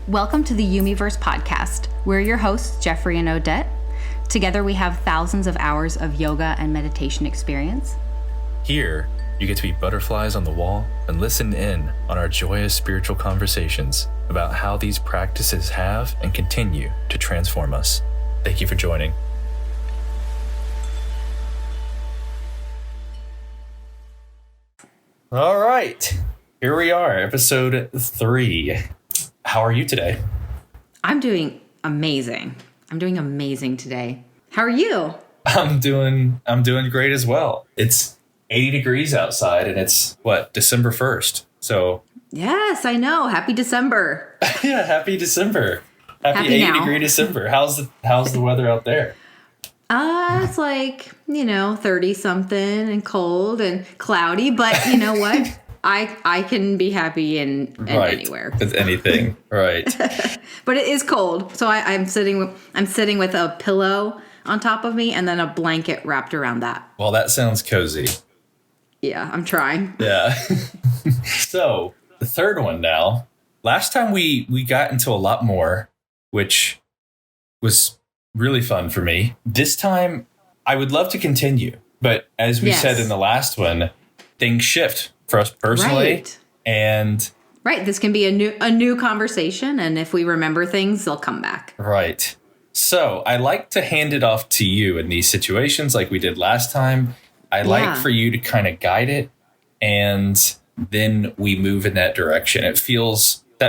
Welcome to the YouMeVerse podcast. We're your hosts, Jeffrey and Odette. Together we have thousands of hours of yoga and meditation experience. Here, you get to be butterflies on the wall and listen in on our joyous spiritual conversations about how these practices have and continue to transform us. Thank you for joining. All right, here we are, episode 3. How are you today? I'm doing amazing. Today. How are you? I'm doing great as well. It's 80 degrees outside and it's December 1st. So yes, I know. Happy December. Yeah, happy December. Happy 80-degree December. How's the weather out there? It's 30 something and cold and cloudy, but you know what? I can be happy in anywhere. With anything. Right. But it is cold. So I'm sitting with a pillow on top of me and then a blanket wrapped around that. Well, that sounds cozy. Yeah, I'm trying. Yeah. So the third one now. Last time we got into a lot more, which was really fun for me. This time I would love to continue. But as we said in the last one, things shift for us personally. Right. And this can be a new conversation, and if we remember things, they'll come back. Right. So I like to hand it off to you in these situations like we did last time. I like for you to kind of guide it, and then we move in that direction. That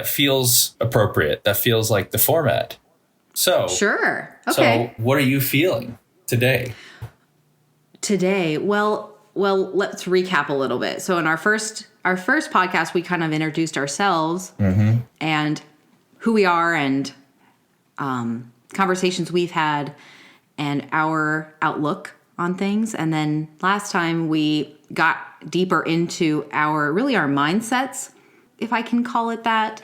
feels appropriate. That feels like the format. So sure. Okay. So what are you feeling today? Well, let's recap a little bit. So in our first podcast, we kind of introduced ourselves and who we are and conversations we've had and our outlook on things. And then last time we got deeper into our mindsets, if I can call it that,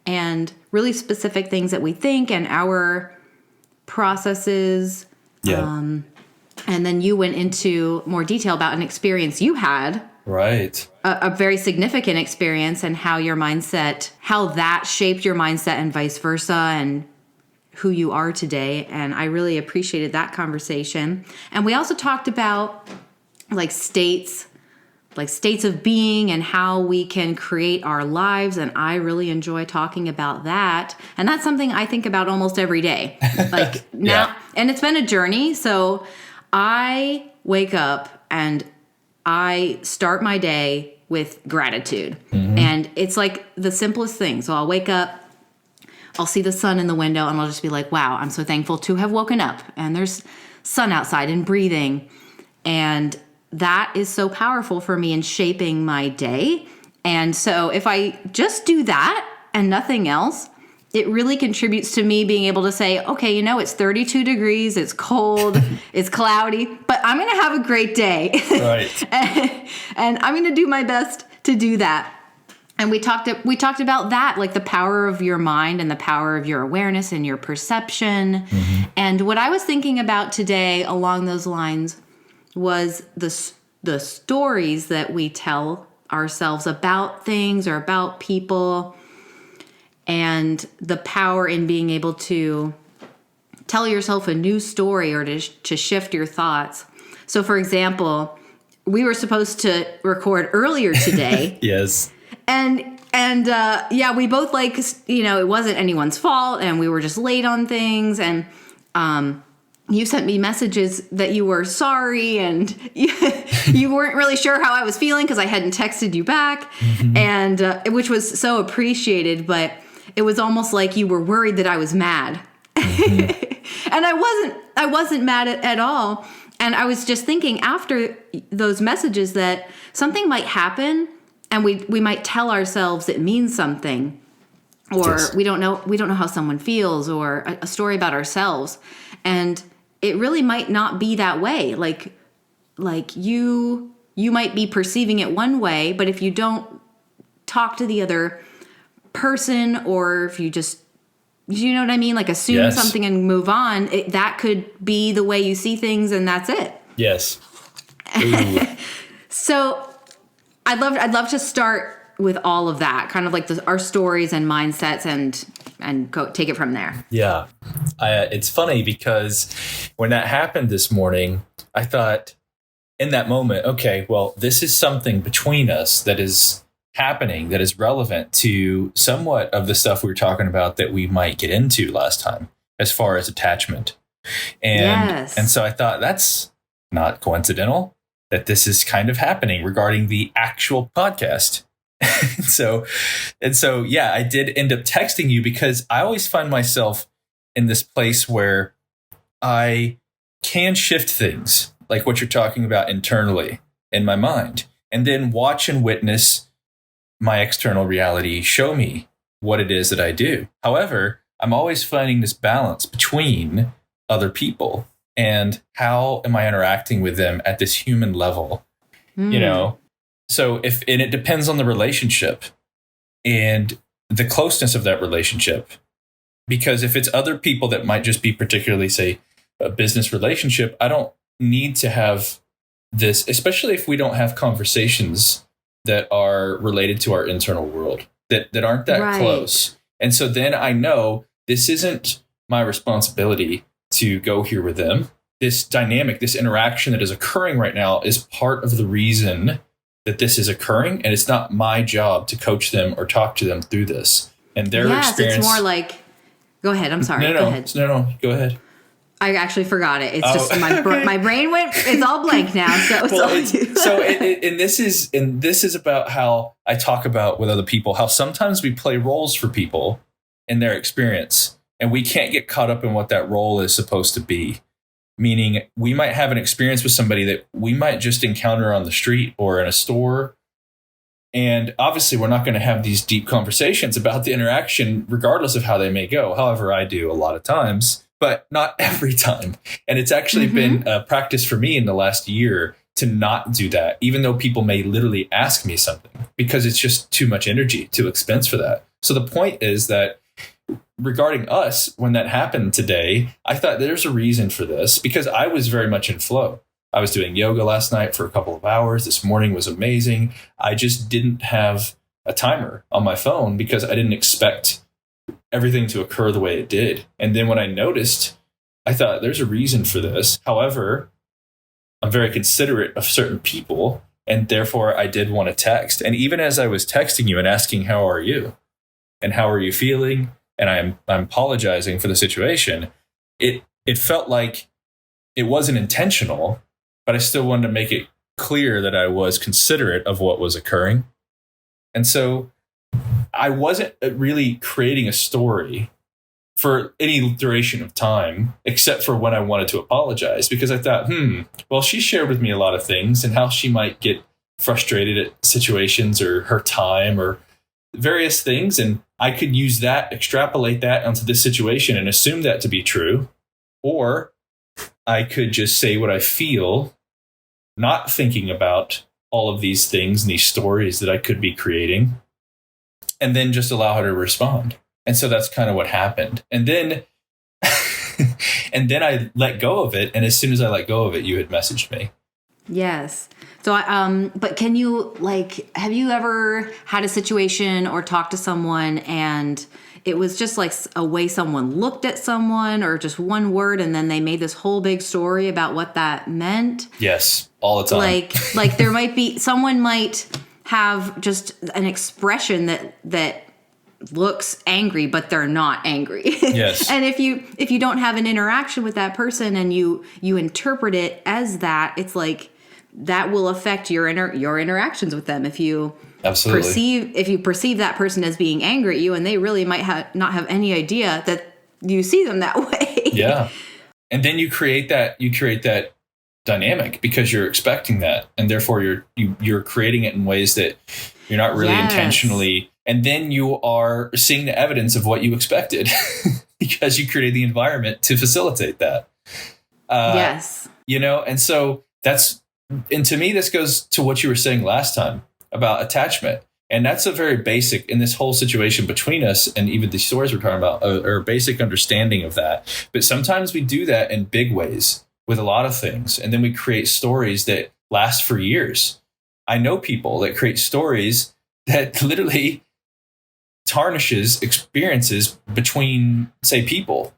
and really specific things that we think and our processes. Yeah. And then you went into more detail about an experience you had. Right. A very significant experience and how that shaped your mindset and vice versa and who you are today. And I really appreciated that conversation. And we also talked about states of being and how we can create our lives. And I really enjoy talking about that. And that's something I think about almost every day. Now, and it's been a journey. So I wake up and I start my day with gratitude. And it's like the simplest thing. So I'll wake up, I'll see the sun in the window, and I'll just be like, wow, I'm so thankful to have woken up. And there's sun outside and breathing. And that is so powerful for me in shaping my day. And so if I just do that and nothing else, it really contributes to me being able to say, okay, it's 32 degrees, it's cold, it's cloudy, but I'm going to have a great day. Right. and I'm going to do my best to do that. And we talked about that, like the power of your mind and the power of your awareness and your perception. And what I was thinking about today along those lines was the stories that we tell ourselves about things or about people, and the power in being able to tell yourself a new story or to shift your thoughts. So, for example, we were supposed to record earlier today. Yes. And we both it wasn't anyone's fault, and we were just late on things. And you sent me messages that you were sorry, and you weren't really sure how I was feeling because I hadn't texted you back, and which was so appreciated. But it was almost like you were worried that I was mad. And I wasn't mad at all. And I was just thinking after those messages that something might happen and we might tell ourselves it means something, or we don't know how someone feels, or a story about ourselves. And it really might not be that way. Like you might be perceiving it one way, but if you don't talk to the other person, or if you just, you know what I mean? Like assume something and move on, that could be the way you see things, and that's it. Yes. So I'd love to start with all of that, kind of like our stories and mindsets and and take it from there. Yeah. It's funny because when that happened this morning, I thought in that moment, okay, well, this is something between us that is happening that is relevant to somewhat of the stuff we were talking about that we might get into last time as far as attachment. And so I thought that's not coincidental that this is kind of happening regarding the actual podcast. and so, yeah, I did end up texting you because I always find myself in this place where I can shift things like what you're talking about internally in my mind, and then watch and witness my external reality show me what it is that I do. However, I'm always finding this balance between other people and how am I interacting with them at this human level, you know? So and it depends on the relationship and the closeness of that relationship, because if it's other people that might just be particularly, say, a business relationship, I don't need to have this, especially if we don't have conversations that are related to our internal world that aren't that close. And so then I know this isn't my responsibility to go here with them. This dynamic, this interaction that is occurring right now is part of the reason that this is occurring. And it's not my job to coach them or talk to them through this. And their experience. It's more like, go ahead. I'm sorry. Go ahead. I actually forgot it. It's just my brain went. It's all blank now. So this is about how I talk about with other people, how sometimes we play roles for people in their experience, and we can't get caught up in what that role is supposed to be. Meaning, we might have an experience with somebody that we might just encounter on the street or in a store, and obviously, we're not going to have these deep conversations about the interaction, regardless of how they may go. However, I do a lot of times, but not every time. And it's actually been a practice for me in the last year to not do that, even though people may literally ask me something, because it's just too much energy, too expense for that. So the point is that regarding us, when that happened today, I thought there's a reason for this, because I was very much in flow. I was doing yoga last night for a couple of hours. This morning was amazing. I just didn't have a timer on my phone because I didn't expect everything to occur the way it did. And then when I noticed, I thought there's a reason for this. However, I'm very considerate of certain people, and therefore I did want to text. And even as I was texting you and asking, how are you? And how are you feeling? And I'm apologizing for the situation. It felt like it wasn't intentional, but I still wanted to make it clear that I was considerate of what was occurring. And so I wasn't really creating a story for any duration of time, except for when I wanted to apologize, because I thought, well, she shared with me a lot of things and how she might get frustrated at situations or her time or various things. And I could use that, extrapolate that onto this situation and assume that to be true. Or I could just say what I feel, not thinking about all of these things and these stories that I could be creating, and then just allow her to respond. And so that's kind of what happened. And then I let go of it. And as soon as I let go of it, you had messaged me. Yes. So, but can you, have you ever had a situation or talked to someone and it was just like a way someone looked at someone or just one word, and then they made this whole big story about what that meant? Yes, all the time. Like there might be, someone might have just an expression that looks angry, but they're not angry. Yes. And if you don't have an interaction with that person and you interpret it as that, it's like that will affect your interactions with them. If you perceive that person as being angry at you, and they really might not have any idea that you see them that way. Yeah. And then you create that dynamic because you're expecting that, and therefore you're creating it in ways that you're not really intentionally, and then you are seeing the evidence of what you expected because you created the environment to facilitate that. Yes. And so and to me, this goes to what you were saying last time about attachment. And that's a very basic, in this whole situation between us and even the stories we're talking about, are a basic understanding of that. But sometimes we do that in big ways with a lot of things. And then we create stories that last for years. I know people that create stories that literally tarnishes experiences between, say, people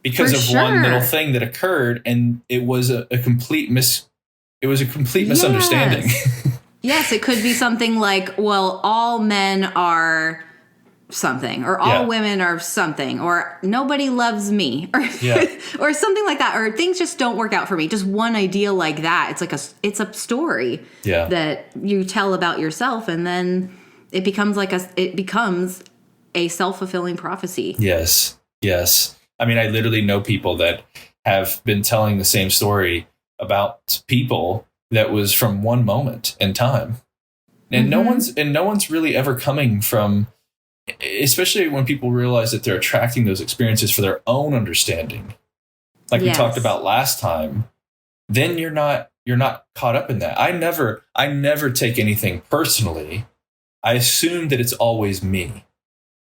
because For of sure. one little thing that occurred, and it was a complete misunderstanding. Yes, it could be something like, well, all men are something, or all women are something, or nobody loves me, or or something like that, or things just don't work out for me. Just one idea like that. It's like it's a story that you tell about yourself, and then it becomes a self-fulfilling prophecy. Yes. I mean, I literally know people that have been telling the same story about people that was from one moment in time. And no one's really ever coming from, especially when people realize that they're attracting those experiences for their own understanding. Like we talked about last time, then you're not caught up in that. I never take anything personally. I assume that it's always me.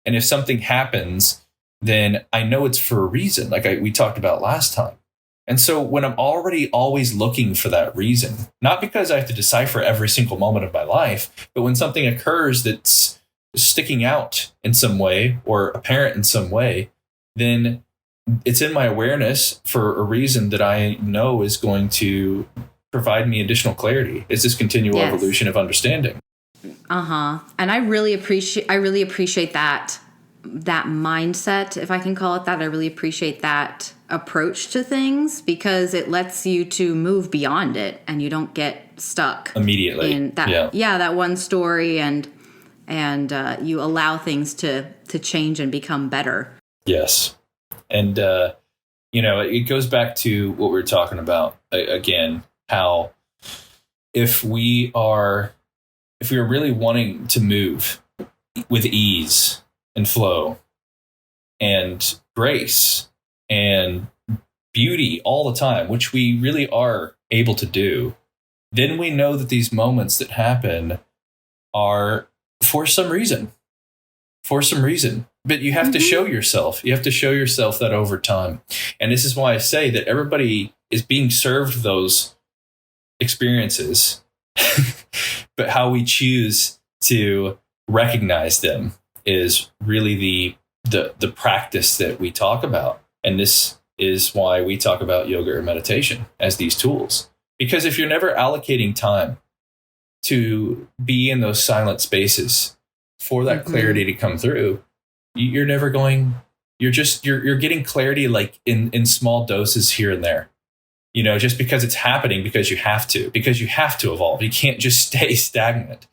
And if something happens, then I know it's for a reason, like we talked about last time. And so when I'm already always looking for that reason, not because I have to decipher every single moment of my life, but when something occurs that's sticking out in some way or apparent in some way, then it's in my awareness for a reason that I know is going to provide me additional clarity. It's this continual evolution of understanding. And I really appreciate that mindset, if I can call it that. I really appreciate that approach to things, because it lets you to move beyond it and you don't get stuck immediately in that that one story, and you allow things to change and become better. Yes. And it goes back to what we were talking about again, how if we are really wanting to move with ease and flow and grace and beauty all the time, which we really are able to do, then we know that these moments that happen are for some reason. But you have to show yourself. You have to show yourself that over time. And this is why I say that everybody is being served those experiences, but how we choose to recognize them is really the practice that we talk about. And this is why we talk about yoga or meditation as these tools. Because if you're never allocating time to be in those silent spaces for that clarity to come through, you're never going, you're getting clarity like in small doses here and there. Just because it's happening, because you have to evolve. You can't just stay stagnant.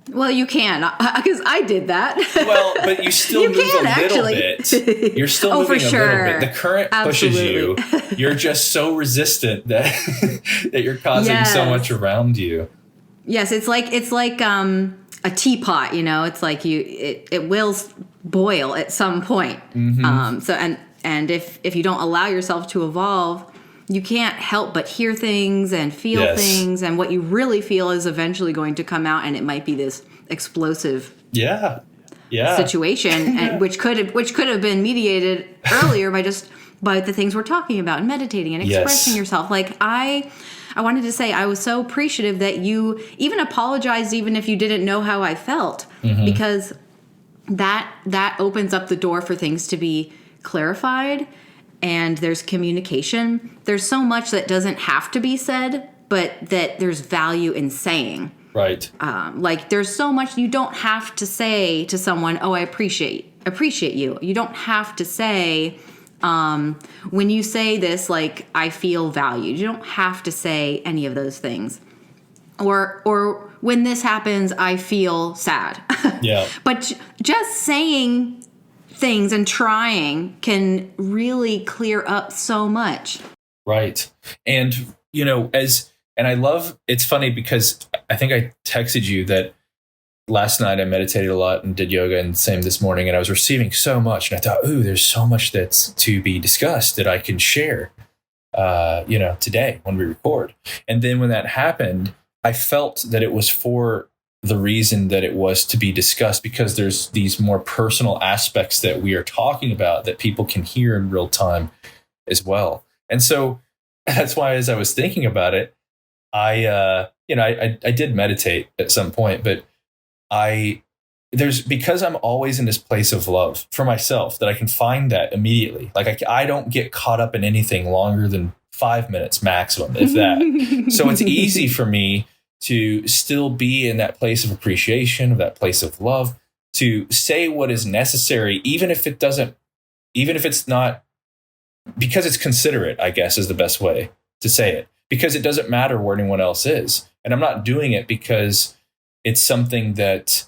Well, you can, because I did that. Well, but you still move a little bit. You're still moving a little bit. The current pushes you. You're just so resistant that you're causing so much around you. Yes, it's like a teapot. It's like it will boil at some point. So and if you don't allow yourself to evolve, you can't help but hear things and feel things, and what you really feel is eventually going to come out, and it might be this explosive situation, and which could have been mediated earlier by the things we're talking about and meditating and expressing yourself. Like I wanted to say I was so appreciative that you even apologized, even if you didn't know how I felt, because that opens up the door for things to be clarified. And there's communication. There's so much that doesn't have to be said, but that there's value in saying. Right. Like there's so much you don't have to say to someone, oh, I appreciate you. You don't have to say, when you say this, like, I feel valued. You don't have to say any of those things. Or when this happens, I feel sad. Yeah. But just saying things and trying can really clear up so much. Right. And, I love, it's funny because I think I texted you that last night I meditated a lot and did yoga, and same this morning, and I was receiving so much, and I thought, ooh, there's so much that's to be discussed that I can share, today when we record. And then when that happened, I felt that it was for the reason that it was to be discussed, because there's these more personal aspects that we are talking about that people can hear in real time as well. And so that's why, as I was thinking about it, I did meditate at some point, but I because I'm always in this place of love for myself, that I can find that immediately. Like I don't get caught up in anything longer than 5 minutes maximum, if that. So it's easy for me to still be in that place of appreciation, of that place of love, to say what is necessary, even if it's not, because it's considerate, I guess, is the best way to say it, because it doesn't matter where anyone else is. And I'm not doing it because it's something that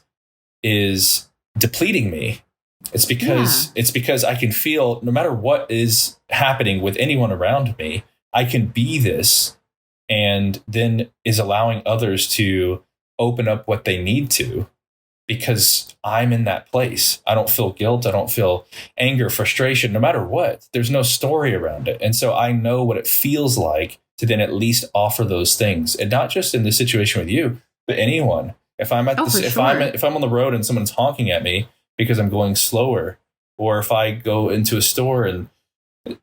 is depleting me. It's because I can feel, no matter what is happening with anyone around me, I can be this, and then is allowing others to open up what they need to, because I'm in that place. I don't feel guilt. I don't feel anger, frustration, no matter what. There's no story around it. And so I know what it feels like to then at least offer those things. And not just in this situation with you, but anyone. If I'm if I'm on the road and someone's honking at me because I'm going slower, or if I go into a store and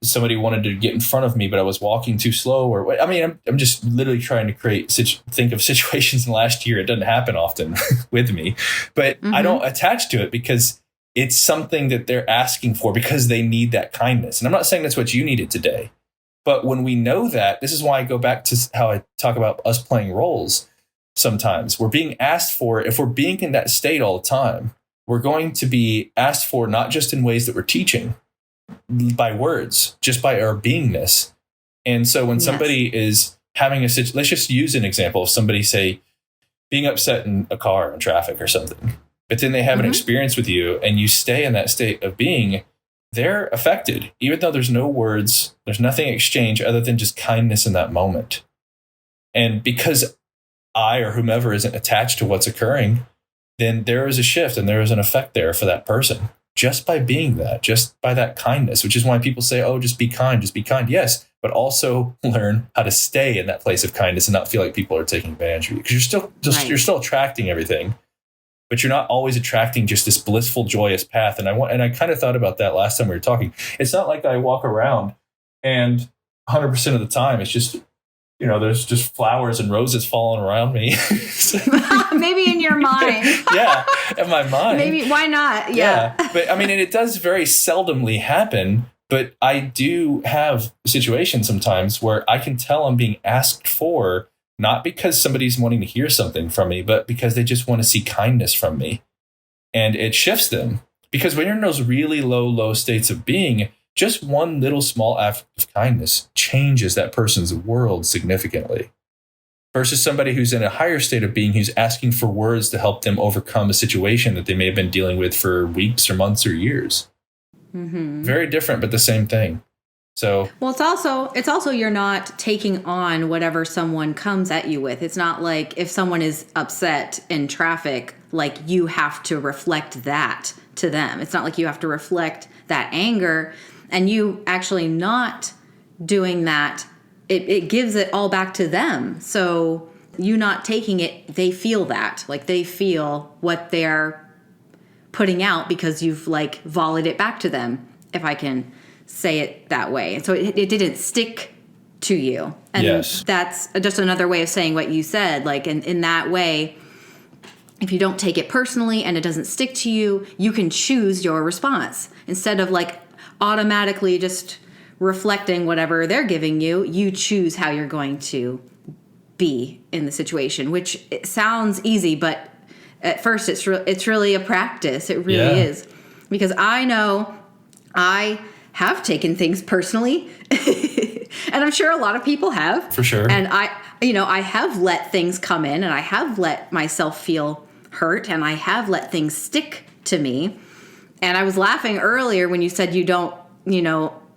somebody wanted to get in front of me, but I was walking too slow, or I'm just literally trying to think of situations in the last year. It doesn't happen often with me, but I don't attach to it because it's something that they're asking for because they need that kindness. And I'm not saying that's what you needed today, but when we know that, this is why I go back to how I talk about us playing roles. Sometimes we're being asked for, if we're being in that state all the time, we're going to be asked for, not just in ways that we're teaching by words, just by our beingness. And so when somebody is having let's just use an example of somebody, say, being upset in a car in traffic or something, but then they have an experience with you and you stay in that state of being, they're affected, even though there's no words, there's nothing exchanged other than just kindness in that moment. And because I or whomever isn't attached to what's occurring, then there is a shift and there is an effect there for that person, just by being that, just by that kindness, which is why people say, oh, just be kind, just be kind. Yes, but also learn how to stay in that place of kindness and not feel like people are taking advantage of you, because you're still attracting everything, but you're not always attracting just this blissful, joyous path. And I kind of thought about that last time we were talking. It's not like I walk around and 100% of the time it's just, there's just flowers and roses falling around me. Maybe in your mind. Yeah, in my mind. Maybe, why not? Yeah. But and it does very seldomly happen, but I do have situations sometimes where I can tell I'm being asked for, not because somebody's wanting to hear something from me, but because they just want to see kindness from me. And it shifts them, because when you're in those really low states of being, just one little small act of kindness changes that person's world significantly, versus somebody who's in a higher state of being, who's asking for words to help them overcome a situation that they may have been dealing with for weeks or months or years. Very different, but the same thing. So, well, it's also you're not taking on whatever someone comes at you with. It's not like if someone is upset in traffic, like you have to reflect that to them. It's not like you have to reflect that anger. And you actually not doing that, it gives it all back to them. So you not taking it, they feel that. Like they feel what they're putting out because you've like volleyed it back to them, if I can say it that way. And so it didn't stick to you. And that's just another way of saying what you said. Like in that way, if you don't take it personally and it doesn't stick to you, you can choose your response. Instead of like automatically just reflecting whatever they're giving you, you choose how you're going to be in the situation, which it sounds easy, but at first it's really a practice. It really is, because I know I have taken things personally and I'm sure a lot of people have, for sure. And I have let things come in, and I have let myself feel hurt, and I have let things stick to me. And I was laughing earlier when you said you don't,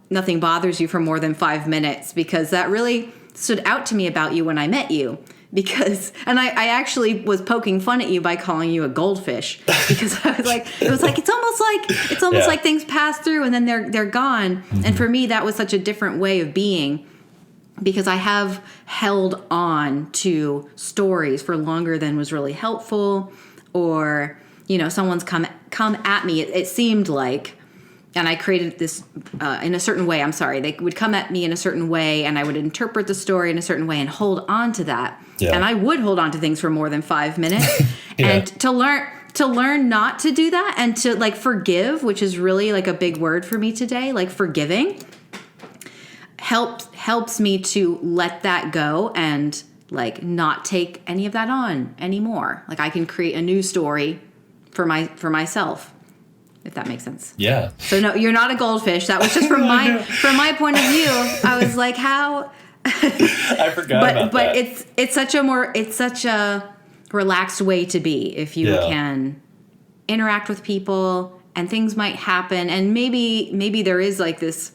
nothing bothers you for more than 5 minutes, because that really stood out to me about you when I met you. And I actually was poking fun at you by calling you a goldfish, because I was like, it's almost like things pass through and then they're gone. And for me, that was such a different way of being, because I have held on to stories for longer than was really helpful, or someone's come at me, it seemed like, and I created this in a certain way. I'm sorry. They would come at me in a certain way, and I would interpret the story in a certain way and hold on to that. Yeah. And I would hold on to things for more than 5 minutes. And to learn not to do that and to like forgive, which is really like a big word for me today, like forgiving helps me to let that go and like not take any of that on anymore. Like I can create a new story for myself, if that makes sense. Yeah. So no, you're not a goldfish. That was just from my point of view. I was like, how? I forgot about but that. it's such a relaxed way to be if you can interact with people and things might happen and maybe there is like this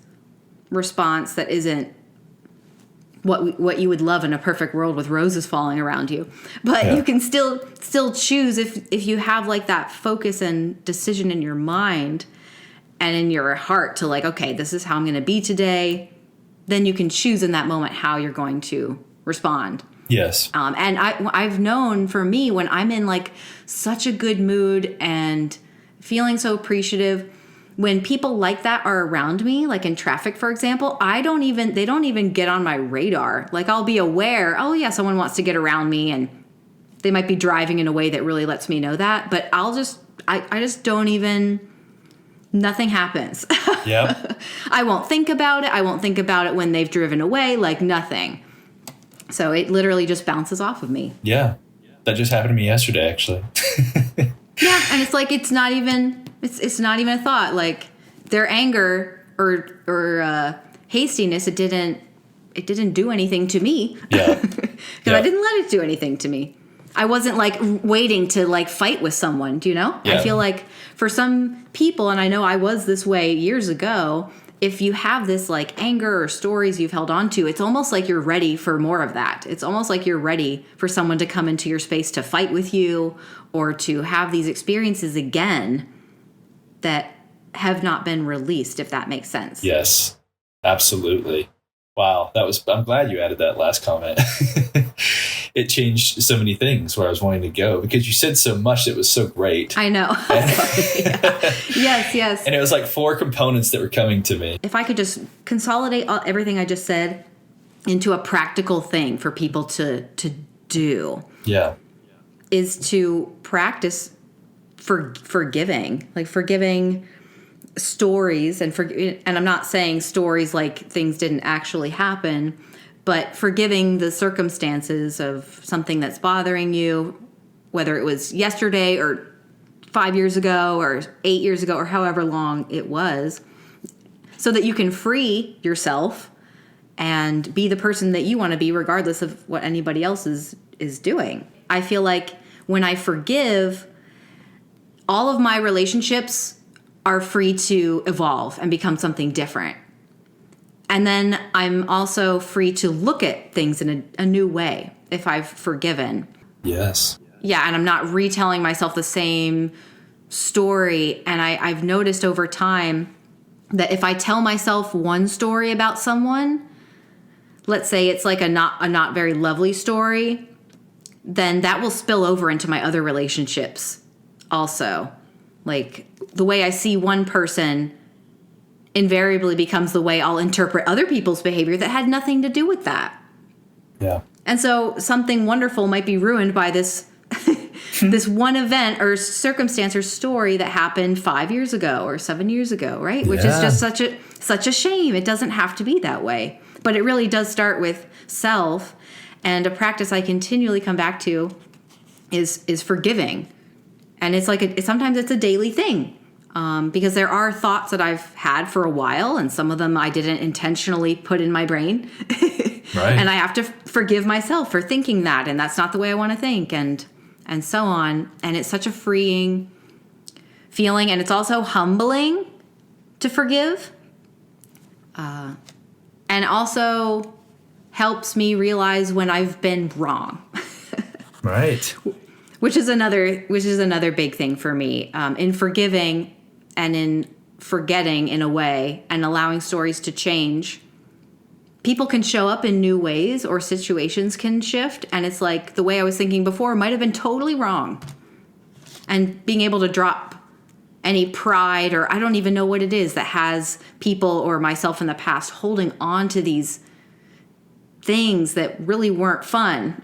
response that isn't what you would love in a perfect world with roses falling around you, but you can still choose if you have like that focus and decision in your mind and in your heart to like, okay, this is how I'm going to be today. Then you can choose in that moment how you're going to respond. Yes. And I've known for me when I'm in like such a good mood and feeling so appreciative, when people like that are around me, like in traffic, for example, they don't even get on my radar. Like I'll be aware, oh yeah, someone wants to get around me and they might be driving in a way that really lets me know that, but I just don't even, nothing happens. Yep. I won't think about it. I won't think about it when they've driven away, like nothing. So it literally just bounces off of me. Yeah. That just happened to me yesterday, actually. Yeah. And it's like, it's not even a thought. Like their anger or hastiness, it didn't do anything to me. Yeah. Because I didn't let it do anything to me. I wasn't like waiting to like fight with someone, do you know? Yeah. I feel like for some people, and I know I was this way years ago, if you have this like anger or stories you've held on to, it's almost like you're ready for more of that. It's almost like you're ready for someone to come into your space to fight with you or to have these experiences again that have not been released, if that makes sense. Yes, absolutely. Wow. I'm glad you added that last comment. It changed so many things where I was wanting to go because you said so much that was so great. I know. Yes. And it was like 4 components that were coming to me. If I could just consolidate everything I just said into a practical thing for people to do. Yeah. Is to practice forgiving, like forgiving stories and I'm not saying stories like things didn't actually happen, but forgiving the circumstances of something that's bothering you, whether it was yesterday or 5 years ago or 8 years ago or however long it was, so that you can free yourself and be the person that you want to be regardless of what anybody else is doing. I feel like when I forgive, all of my relationships are free to evolve and become something different. And then I'm also free to look at things in a new way if I've forgiven. Yes. Yeah, and I'm not retelling myself the same story. And I've noticed over time that if I tell myself one story about someone, let's say it's like a not very lovely story, then that will spill over into my other relationships also. Like the way I see one person invariably becomes the way I'll interpret other people's behavior that had nothing to do with that. Yeah. And so something wonderful might be ruined by this this one event or circumstance or story that happened 5 years ago or 7 years ago, right? Which is just such a shame. It doesn't have to be that way. But it really does start with self, and a practice I continually come back to is forgiving. And it's like sometimes it's a daily thing. Because there are thoughts that I've had for a while, and some of them I didn't intentionally put in my brain. Right. And I have to forgive myself for thinking that, and that's not the way I want to think, and so on. And it's such a freeing feeling, and it's also humbling to forgive. And also helps me realize when I've been wrong. Right. Which is another big thing for me, in forgiving and in forgetting in a way and allowing stories to change. People can show up in new ways or situations can shift. And it's like the way I was thinking before might have been totally wrong. And being able to drop any pride or I don't even know what it is that has people or myself in the past holding on to these things that really weren't fun.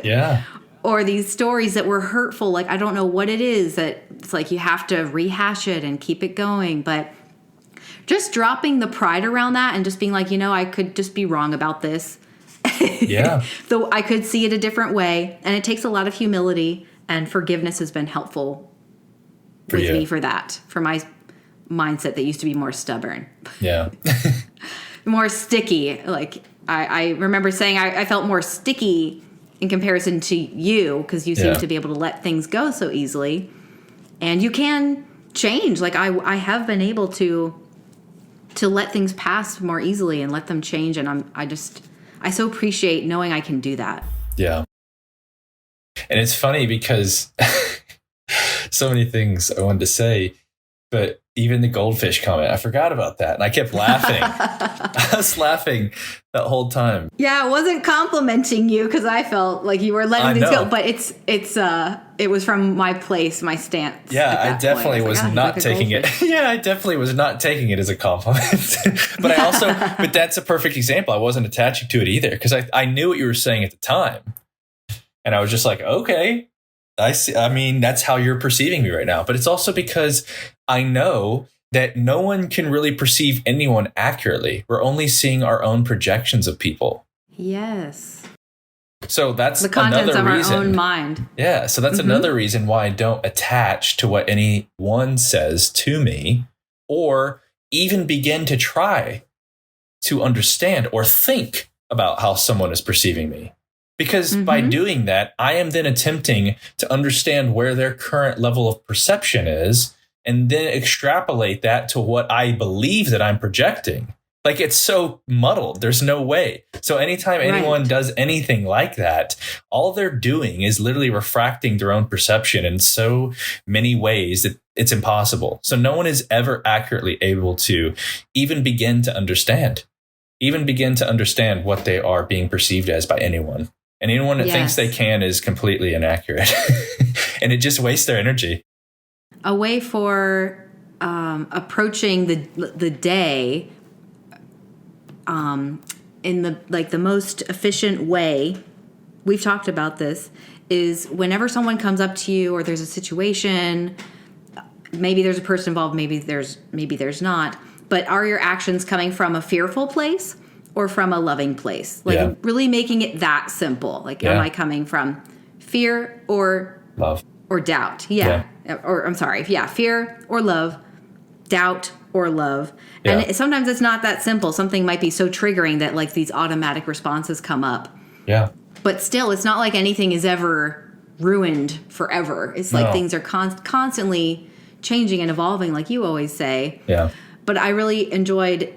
Yeah. or these stories that were hurtful. Like, I don't know what it is that it's like you have to rehash it and keep it going. But just dropping the pride around that and just being like, I could just be wrong about this. Yeah. Though I could see it a different way. And it takes a lot of humility, and forgiveness has been helpful with me for that, for my mindset that used to be more stubborn. Yeah. More sticky. Like, I remember saying I felt more sticky in comparison to you, because you seem to be able to let things go so easily. And you can change. Like, I have been able to let things pass more easily and let them change. And I so appreciate knowing I can do that. Yeah. And it's funny because so many things I wanted to say, but even the goldfish comment, I forgot about that. And I kept laughing. I was laughing that whole time. Yeah, I wasn't complimenting you because I felt like you were letting things go. But it was from my place, my stance. Yeah, I definitely was not taking it. Yeah, I definitely was not taking it as a compliment. But that's a perfect example. I wasn't attaching to it either, because I knew what you were saying at the time. And I was just like, okay, I see. I mean, that's how you're perceiving me right now. But it's also because I know that no one can really perceive anyone accurately. We're only seeing our own projections of people. Yes. So that's the contents another of reason. Our own mind. Yeah. So that's another reason why I don't attach to what anyone says to me, or even begin to try to understand or think about how someone is perceiving me. Because by doing that, I am then attempting to understand where their current level of perception is, and then extrapolate that to what I believe that I'm projecting. Like, it's so muddled. There's no way. So anytime anyone does anything like that, all they're doing is literally refracting their own perception in so many ways that it's impossible. So no one is ever accurately able to even begin to understand what they are being perceived as by anyone. And anyone that thinks they can is completely inaccurate. And it just wastes their energy. A way for approaching the day in the most efficient way, we've talked about this, is whenever someone comes up to you or there's a situation, maybe there's a person involved, maybe there's not, but are your actions coming from a fearful place or from a loving place? Like, really making it that simple. Like, am I coming from fear or love or doubt? Yeah. Or I'm sorry. Yeah. Fear or love, doubt or love. Yeah. And sometimes it's not that simple. Something might be so triggering that like these automatic responses come up. Yeah. But still, it's not like anything is ever ruined forever. It's like things are constantly changing and evolving, like you always say. Yeah. But I really enjoyed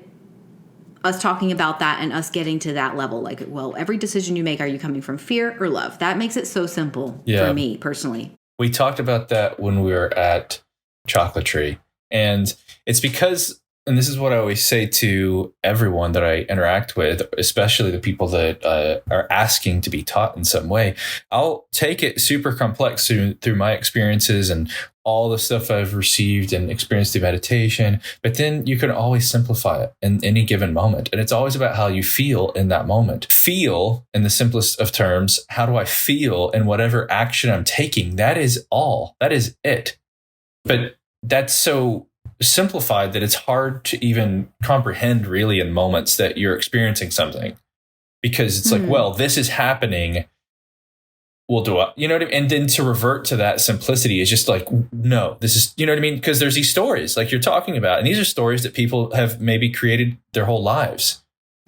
us talking about that and us getting to that level. Like, well, every decision you make, are you coming from fear or love? That makes it so simple for me personally. We talked about that when we were at Chocolate Tree. And it's because, and this is what I always say to everyone that I interact with, especially the people that are asking to be taught in some way, I'll take it super complex through my experiences and all the stuff I've received and experienced through meditation. But then you can always simplify it in any given moment. And it's always about how you feel in that moment. Feel, in the simplest of terms, how do I feel in whatever action I'm taking? That is all. That is it. But that's so simplified that it's hard to even comprehend really in moments that you're experiencing something, because it's like, well, this is happening. We'll do it. You know what I mean? And then to revert to that simplicity is just like, no, this is, you know what I mean? Because there's these stories like you're talking about, and these are stories that people have maybe created their whole lives.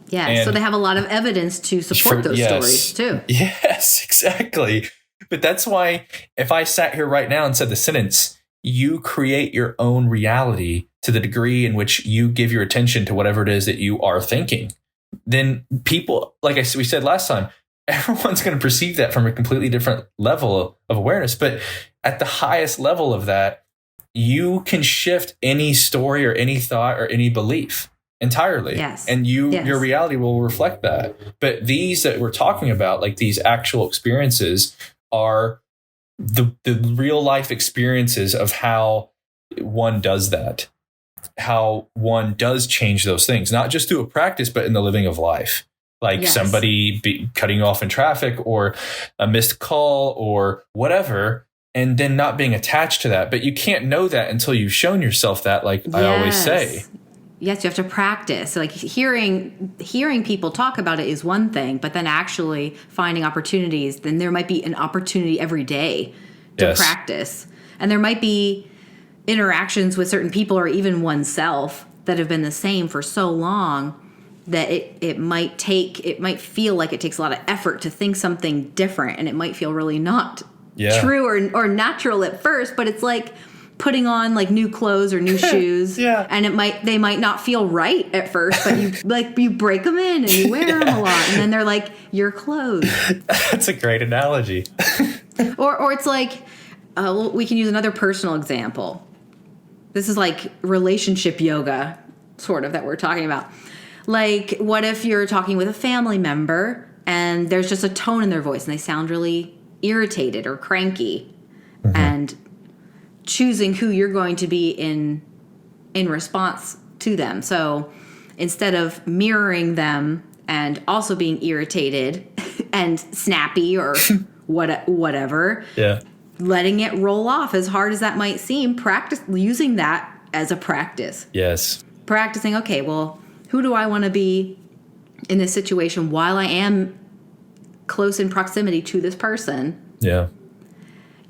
Yeah. And so they have a lot of evidence to support those stories too. Yes, exactly. But that's why if I sat here right now and said the sentence, you create your own reality to the degree in which you give your attention to whatever it is that you are thinking, then people, like we said last time, everyone's going to perceive that from a completely different level of awareness. But at the highest level of that, you can shift any story or any thought or any belief entirely. Yes. And your reality will reflect that. But these that we're talking about, like these actual experiences, are the real life experiences of how one does that, how one does change those things, not just through a practice, but in the living of life. like Yes. somebody cutting you off in traffic or a missed call or whatever, and then not being attached to that. But you can't know that until you've shown yourself that, like I always say. Yes, you have to practice. Like hearing people talk about it is one thing, but then actually finding opportunities, then there might be an opportunity every day to practice. And there might be interactions with certain people or even oneself that have been the same for so long that it might feel like it takes a lot of effort to think something different, and it might feel really not true or natural at first, but it's like putting on like new clothes or new shoes, and they might not feel right at first, but you break them in and you wear them a lot, and then they're like your clothes. That's a great analogy. or it's like we can use another personal example. This is like relationship yoga, sort of, that we're talking about. Like, what if you're talking with a family member and there's just a tone in their voice and they sound really irritated or cranky, and choosing who you're going to be in response to them. So instead of mirroring them and also being irritated and snappy or whatever, letting it roll off, as hard as that might seem, practice using that as a practice. Yes. Practicing, okay, well, who do I want to be in this situation while I am close in proximity to this person? Yeah.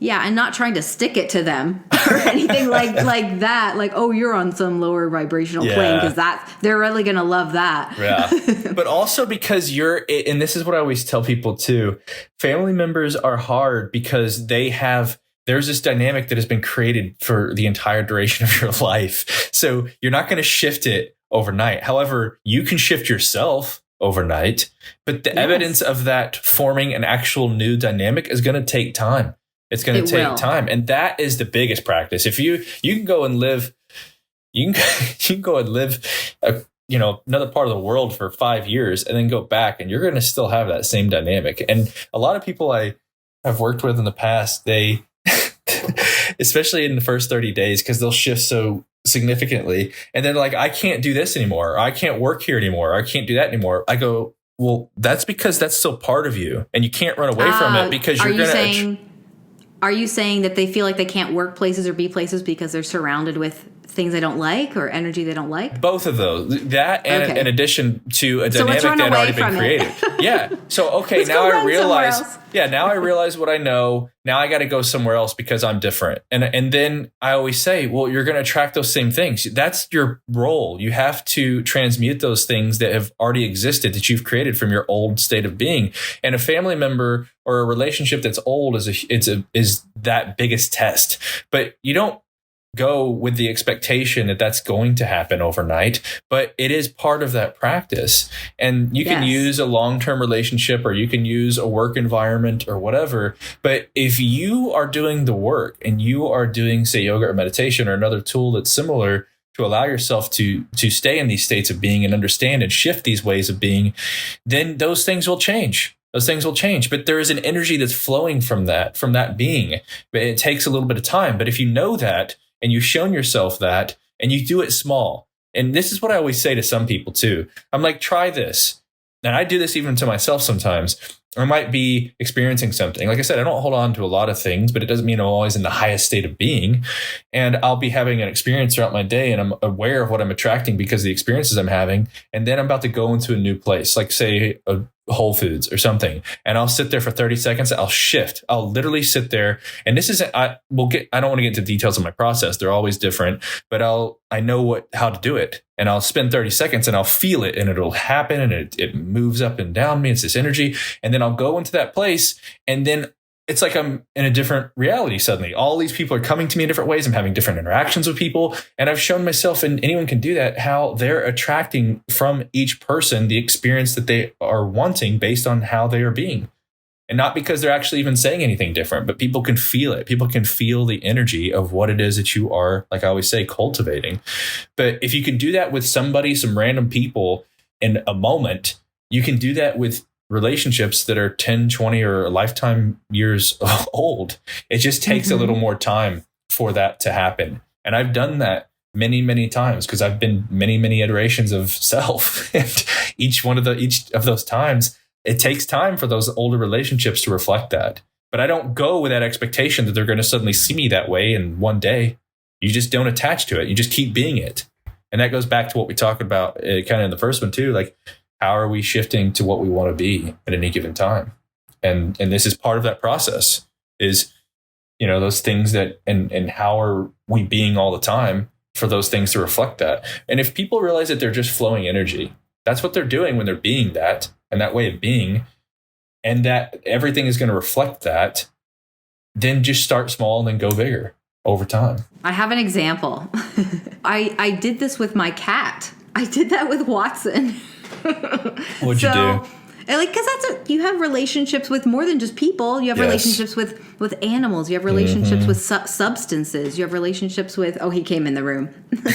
Yeah, and not trying to stick it to them or anything like that. Like, oh, you're on some lower vibrational plane, because they're really going to love that. Yeah. But also because and this is what I always tell people too, family members are hard because there's this dynamic that has been created for the entire duration of your life. So you're not going to shift it overnight. However, you can shift yourself overnight, but the evidence of that forming an actual new dynamic is going to take time. It's going to take time. And that is the biggest practice. If you can go and live, you can go and live, another part of the world for 5 years and then go back, and you're going to still have that same dynamic. And a lot of people I have worked with in the past, they, especially in the first 30 days, because they'll shift so significantly. And then like, I can't do this anymore. Or I can't work here anymore. Or I can't do that anymore. I go, well, that's because that's still part of you and you can't run away from it, because you're going to... Are you saying that they feel like they can't work places or be places because they're surrounded with things they don't like or energy they don't like? Both of those. That and in addition to a dynamic that had already been created. Yeah. So, okay, now I realize. Yeah, now I realize what I know. Now I got to go somewhere else because I'm different. And then I always say, well, you're going to attract those same things. That's your role. You have to transmute those things that have already existed, that you've created from your old state of being. And a family member or a relationship that's old is that biggest test. But you don't go with the expectation that that's going to happen overnight, but it is part of that practice. And you can use a long-term relationship, or you can use a work environment or whatever. But if you are doing the work and you are doing, say, yoga or meditation or another tool that's similar to allow yourself to stay in these states of being and understand and shift these ways of being, then those things will change. Those things will change, but there is an energy that's flowing from that being. But it takes a little bit of time. But if you know that, and you've shown yourself that, and you do it small. And this is what I always say to some people too. I'm like, try this. And I do this even to myself sometimes. I might be experiencing something. Like I said, I don't hold on to a lot of things, but it doesn't mean I'm always in the highest state of being. And I'll be having an experience throughout my day, and I'm aware of what I'm attracting because of the experiences I'm having. And then I'm about to go into a new place, like say a Whole Foods or something. And I'll sit there for 30 seconds. I'll shift. I'll literally sit there. And this isn't, I don't want to get into details of my process. They're always different, but I know how to do it. And I'll spend 30 seconds and I'll feel it, and it'll happen, and it moves up and down me. It's this energy. And then I'll go into that place, and then it's like I'm in a different reality suddenly. All these people are coming to me in different ways. I'm having different interactions with people. And I've shown myself, and anyone can do that, how they're attracting from each person the experience that they are wanting based on how they are being. And not because they're actually even saying anything different, but people can feel it. People can feel the energy of what it is that you are, like I always say, cultivating. But if you can do that with somebody, some random people in a moment, you can do that with relationships that are 10, 20 or a lifetime years old. It just takes a little more time for that to happen. And I've done that many, many times because I've been many, many iterations of self. And each of those times, it takes time for those older relationships to reflect that. But I don't go with that expectation that they're going to suddenly see me that way in one day. You just don't attach to it. You just keep being it. And that goes back to what we talked about kind of in the first one too. Like, how are we shifting to what we want to be at any given time? And this is part of that process is, those things that, and how are we being all the time for those things to reflect that? And if people realize that they're just flowing energy, that's what they're doing when they're being that and that way of being, and that everything is going to reflect that, then just start small and then go bigger over time. I have an example. I did this with my cat. I did that with Watson. What'd you do? Because you have relationships with more than just people. You have relationships with animals. You have relationships with substances. You have relationships with, he came in the room.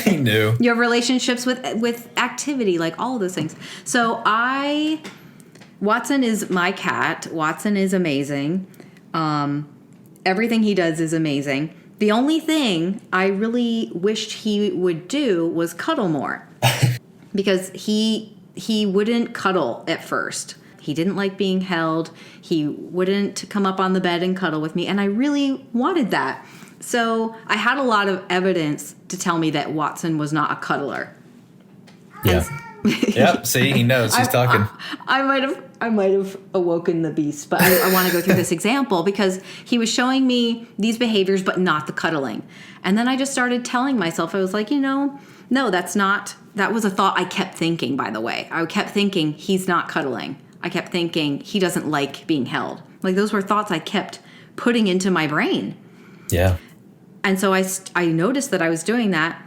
He knew. You have relationships with activity, like all of those things. So Watson is my cat. Watson is amazing. Everything he does is amazing. The only thing I really wished he would do was cuddle more. Because he wouldn't cuddle at first. He didn't like being held. He wouldn't come up on the bed and cuddle with me. And I really wanted that. So I had a lot of evidence to tell me that Watson was not a cuddler. Yeah. Yep. See, he knows. He's talking. I might have awoken the beast, but I want to go through this example because he was showing me these behaviors, but not the cuddling. And then I just started telling myself, I was like, no, that was a thought I kept thinking, by the way. I kept thinking he's not cuddling. I kept thinking he doesn't like being held. Like, those were thoughts I kept putting into my brain. Yeah. And so I noticed that I was doing that.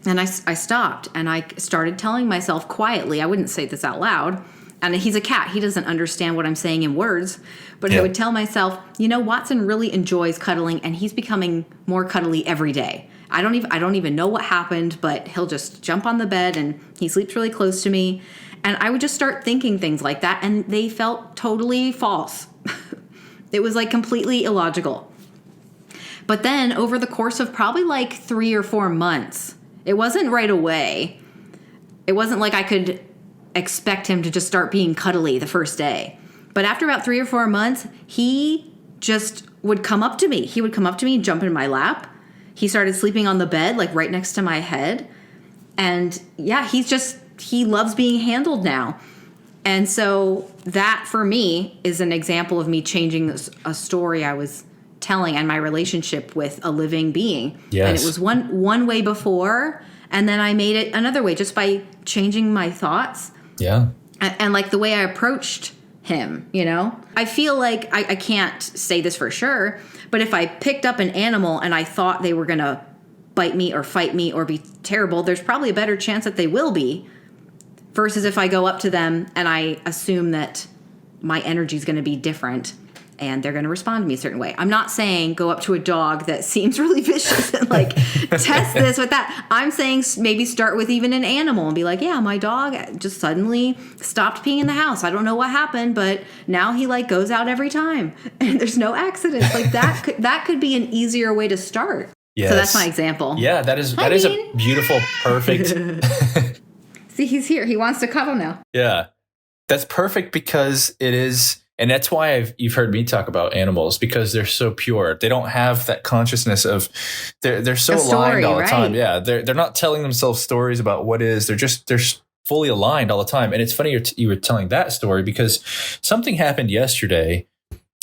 And I stopped and I started telling myself quietly, I wouldn't say this out loud, and he's a cat, he doesn't understand what I'm saying in words, but I would tell myself, Watson really enjoys cuddling and he's becoming more cuddly every day. I don't even know what happened, but he'll just jump on the bed and he sleeps really close to me. And I would just start thinking things like that and they felt totally false. It was like completely illogical. But then over the course of probably like 3 or 4 months, it wasn't right away. It wasn't like I could expect him to just start being cuddly the first day. But after about 3 or 4 months, he just would come up to me. He would come up to me and jump in my lap. He started sleeping on the bed, like right next to my head. And yeah, he loves being handled now. And so that for me is an example of me changing a story I was telling and my relationship with a living being. Yes. And it was one way before, and then I made it another way just by changing my thoughts. Yeah. And like the way I approached him, I feel like I can't say this for sure, but if I picked up an animal and I thought they were going to bite me or fight me or be terrible, there's probably a better chance that they will be, versus if I go up to them and I assume that my energy is going to be different and they're going to respond to me a certain way. I'm not saying go up to a dog that seems really vicious and like test this with that. I'm saying maybe start with even an animal and be like, yeah, my dog just suddenly stopped peeing in the house. I don't know what happened, but now he like goes out every time and there's no accidents. Like that could be an easier way to start. Yes. So that's my example. Yeah, that is a beautiful, perfect. See, he's here. He wants to cuddle now. Yeah, that's perfect because it is. And that's why you've heard me talk about animals, because they're so pure. They don't have that consciousness of they're so aligned all the time. Yeah, they're not telling themselves stories about what is. They're fully aligned all the time. And it's funny you were telling that story because something happened yesterday,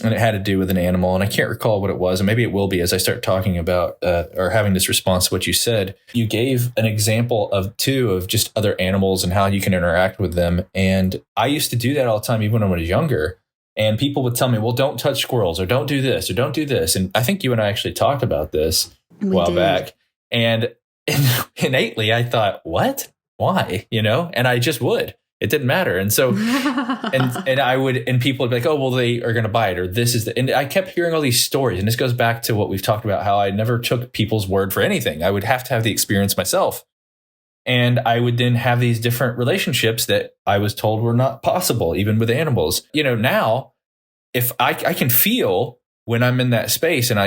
and it had to do with an animal, and I can't recall what it was, and maybe it will be as I start talking about or having this response to what you said. You gave an example of just other animals and how you can interact with them, and I used to do that all the time, even when I was younger. And people would tell me, well, don't touch squirrels or don't do this or don't do this. And I think you and I actually talked about this a while back. And innately, I thought, what? Why? And I just would. It didn't matter. And so, and I would, and people would be like, oh, well, they are going to bite, or this is and I kept hearing all these stories. And this goes back to what we've talked about, how I never took people's word for anything. I would have to have the experience myself. And I would then have these different relationships that I was told were not possible, even with animals. Now, if I can feel when I'm in that space, and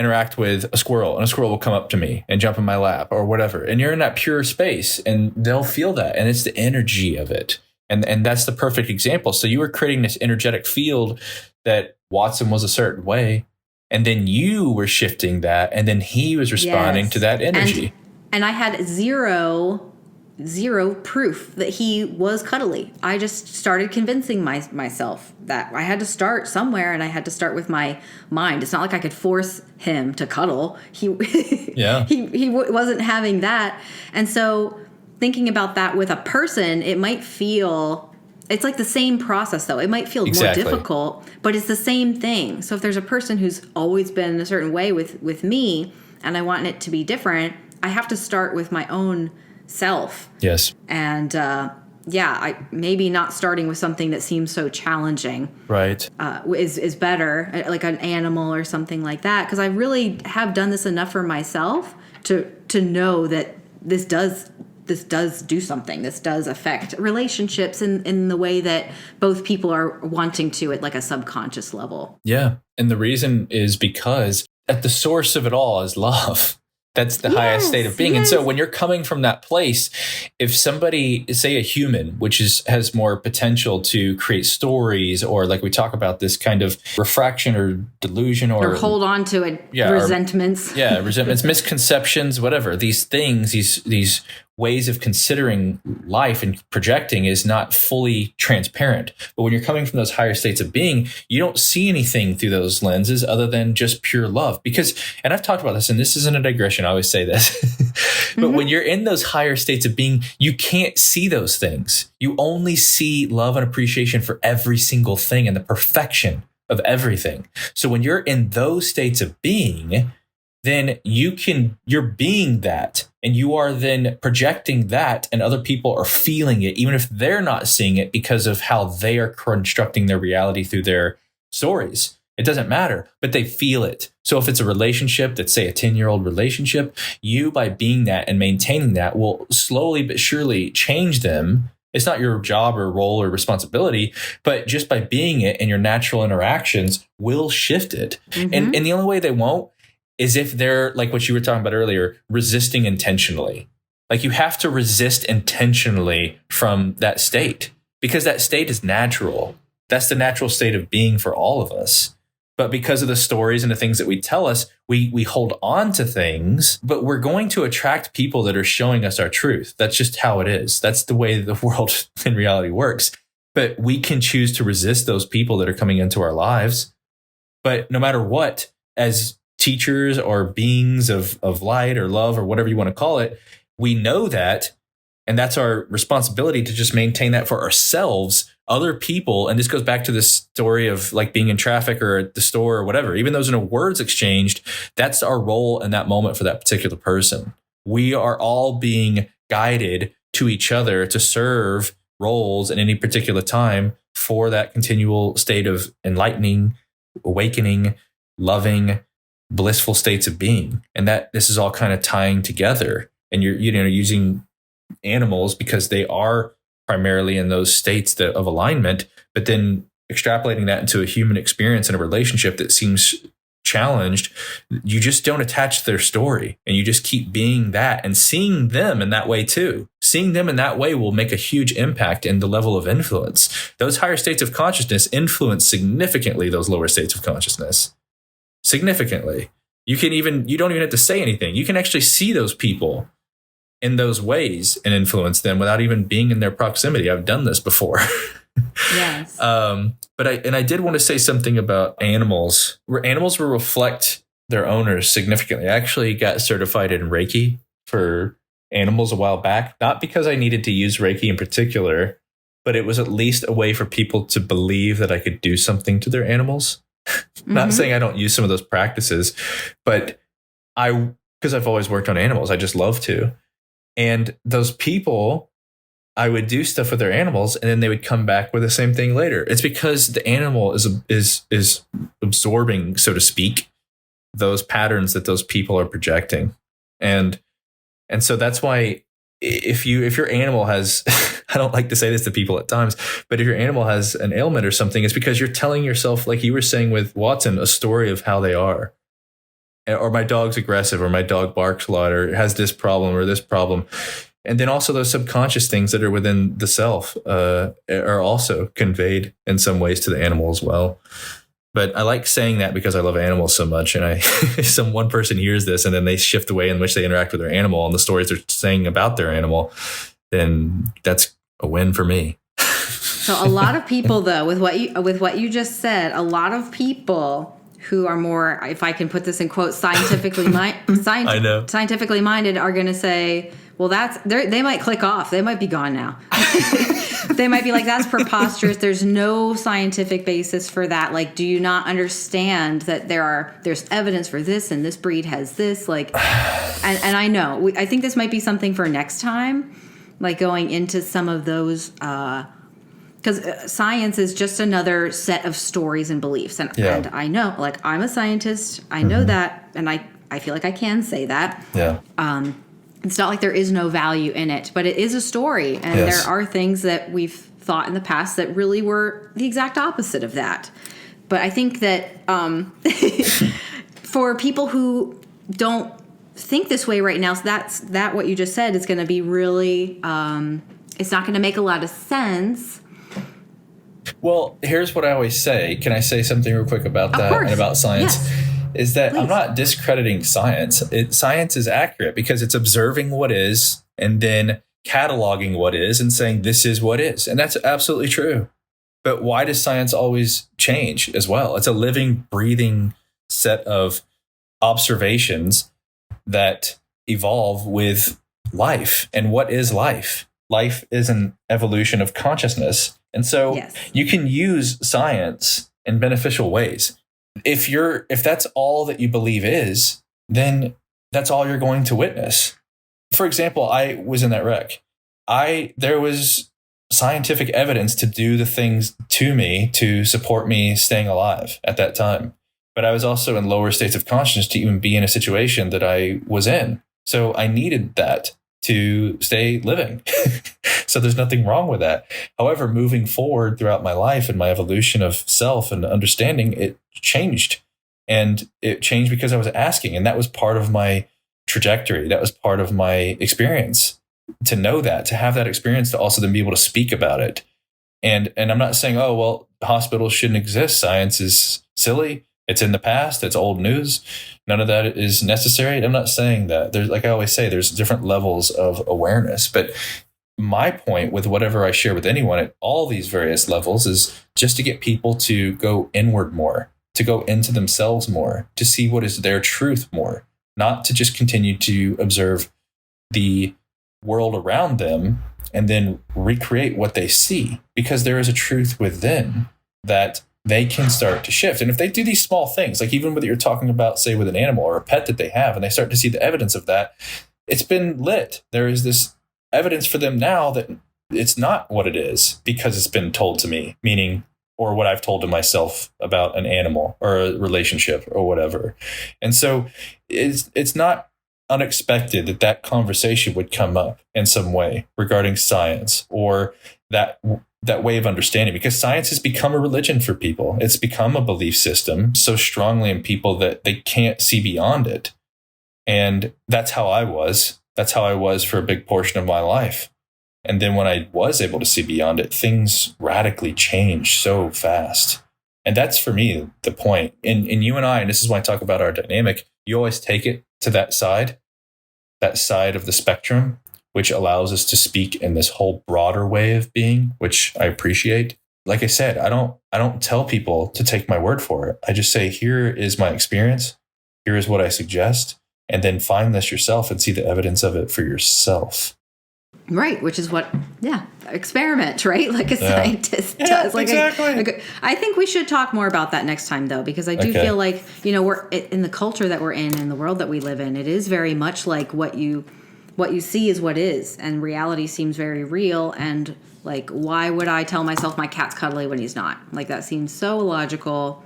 interact with a squirrel, and a squirrel will come up to me and jump in my lap or whatever. And you're in that pure space, and they'll feel that. And it's the energy of it. And that's the perfect example. So you were creating this energetic field that Watson was a certain way, and then you were shifting that, and then he was responding to that energy. And I had zero proof that he was cuddly. I just started convincing myself that I had to start somewhere, and I had to start with my mind. It's not like I could force him to cuddle. He wasn't having that. And so thinking about that with a person, it might feel, it's like the same process though. It might feel more difficult, but it's the same thing. So if there's a person who's always been a certain way with me, and I want it to be different, I have to start with my own self. Yes. And I maybe not starting with something that seems so challenging. Right. Is better, like an animal or something like that. Because I really have done this enough for myself to know that this does do something. This does affect relationships in the way that both people are wanting to at like a subconscious level. Yeah. And the reason is because at the source of it all is love. That's the highest state of being. Yes. And so when you're coming from that place, if somebody, say a human, which has more potential to create stories, or like we talk about this kind of refraction or delusion or hold on to it, resentments. Resentments, misconceptions, whatever. These things, these ways of considering life and projecting is not fully transparent. But when you're coming from those higher states of being, you don't see anything through those lenses other than just pure love. Because, and I've talked about this, and this isn't a digression, I always say this, but when you're in those higher states of being, you can't see those things. You only see love and appreciation for every single thing and the perfection of everything. So when you're in those states of being, then you're being that, and you are then projecting that, and other people are feeling it, even if they're not seeing it because of how they are constructing their reality through their stories. It doesn't matter, but they feel it. So if it's a relationship that's, say, a 10-year-old relationship, you, by being that and maintaining that, will slowly but surely change them. It's not your job or role or responsibility, but just by being it and your natural interactions will shift it. And the only way they won't is if they're, like what you were talking about earlier, resisting intentionally. Like you have to resist intentionally from that state, because that state is natural. That's the natural state of being for all of us. But because of the stories and the things that we tell us, we hold on to things, but we're going to attract people that are showing us our truth. That's just how it is. That's the way the world in reality works. But we can choose to resist those people that are coming into our lives. But no matter what, as teachers or beings of light or love or whatever you want to call it, we know that, and that's our responsibility to just maintain that for ourselves. Other people, and this goes back to this story of like being in traffic or at the store or whatever, even though there's no words exchanged, that's our role in that moment for that particular person. We are all being guided to each other to serve roles in any particular time for that continual state of enlightening, awakening, loving, blissful states of being. And that this is all kind of tying together. And you're using animals because they are primarily in those states of alignment, but then extrapolating that into a human experience in a relationship that seems challenged, you just don't attach their story, and you just keep being that and seeing them in that way too. Seeing them in that way will make a huge impact in the level of influence. Those higher states of consciousness influence significantly those lower states of consciousness. Significantly. You don't even have to say anything. You can actually see those people in those ways and influence them without even being in their proximity. I've done this before. Yes. But I did want to say something about animals, where animals will reflect their owners significantly. I actually got certified in Reiki for animals a while back, not because I needed to use Reiki in particular, but it was at least a way for people to believe that I could do something to their animals. Not saying I don't use some of those practices, but because I've always worked on animals, I just love to. And those people, I would do stuff with their animals, and then they would come back with the same thing later. It's because the animal is absorbing, so to speak, those patterns that those people are projecting. And so that's why if your animal has, I don't like to say this to people at times, but if your animal has an ailment or something, it's because you're telling yourself, like you were saying with Watson, a story of how they are. or my dog's aggressive, or my dog barks a lot, or has this problem or this problem. And then also those subconscious things that are within the self are also conveyed in some ways to the animal as well. But I like saying that because I love animals so much. And one person hears this and then they shift the way in which they interact with their animal and the stories they're saying about their animal, then that's a win for me. So a lot of people, though, with what you just said, a lot of people who are more, if I can put this in quotes, scientifically minded are going to say, well, they might click off. They might be gone now. They might be like, that's preposterous. There's no scientific basis for that. Like, do you not understand that there's evidence for this and this breed has this? Like, and I know, I think this might be something for next time, like going into some of those, because science is just another set of stories and beliefs. And I know, like, I'm a scientist. I know that. And I feel like I can say that. Yeah. It's not like there is no value in it, but it is a story. And there are things that we've thought in the past that really were the exact opposite of that. But I think that for people who don't think this way right now, so that what you just said is going to be really, it's not going to make a lot of sense. Well, here's what I always say. Can I say something real quick about that and about science? Yes. Is that I'm not discrediting science. Science is accurate because it's observing what is and then cataloging what is and saying this is what is. And that's absolutely true. But why does science always change as well? It's a living, breathing set of observations that evolve with life. And what is life? Life is an evolution of consciousness. And so you can use science in beneficial ways. If that's all that you believe is, then that's all you're going to witness. For example, I was in that wreck. There was scientific evidence to do the things to me to support me staying alive at that time. But I was also in lower states of consciousness to even be in a situation that I was in. So I needed that to stay living. So there's nothing wrong with that. However, moving forward throughout my life and my evolution of self and understanding, it changed. And it changed because I was asking. And that was part of my trajectory. That was part of my experience. To know that, to have that experience, to also then be able to speak about it. And I'm not saying, oh, well, hospitals shouldn't exist. Science is silly. It's in the past. It's old news. None of that is necessary. I'm not saying that. There's, like I always say, there's different levels of awareness. But my point with whatever I share with anyone at all these various levels is just to get people to go inward more, to go into themselves more, to see what is their truth more, not to just continue to observe the world around them and then recreate what they see, because there is a truth within that they can start to shift. And if they do these small things, like even what you're talking about, say with an animal or a pet that they have, and they start to see the evidence of that, it's been lit. There is this evidence for them now that it's not what it is because it's been told to me, meaning, or what I've told to myself about an animal or a relationship or whatever. And so it's not unexpected that conversation would come up in some way regarding science or that way of understanding, because science has become a religion for people. It's become a belief system so strongly in people that they can't see beyond it. And that's how I was. That's how I was for a big portion of my life. And then when I was able to see beyond it, things radically changed so fast. And that's for me the point. And you and I, and this is why I talk about our dynamic, you always take it to that side of the spectrum, which allows us to speak in this whole broader way of being, which I appreciate. Like I said, I don't tell people to take my word for it. I just say, here is my experience. Here is what I suggest. And then find this yourself and see the evidence of it for yourself. Right, which is what, experiment, right? Like a scientist does. Like exactly. I think we should talk more about that next time, though, because I do feel like, we're in the culture that we're in and the world that we live in. It is very much like what you see is what is, and reality seems very real. And like, why would I tell myself my cat's cuddly when he's not? Like, that seems so illogical.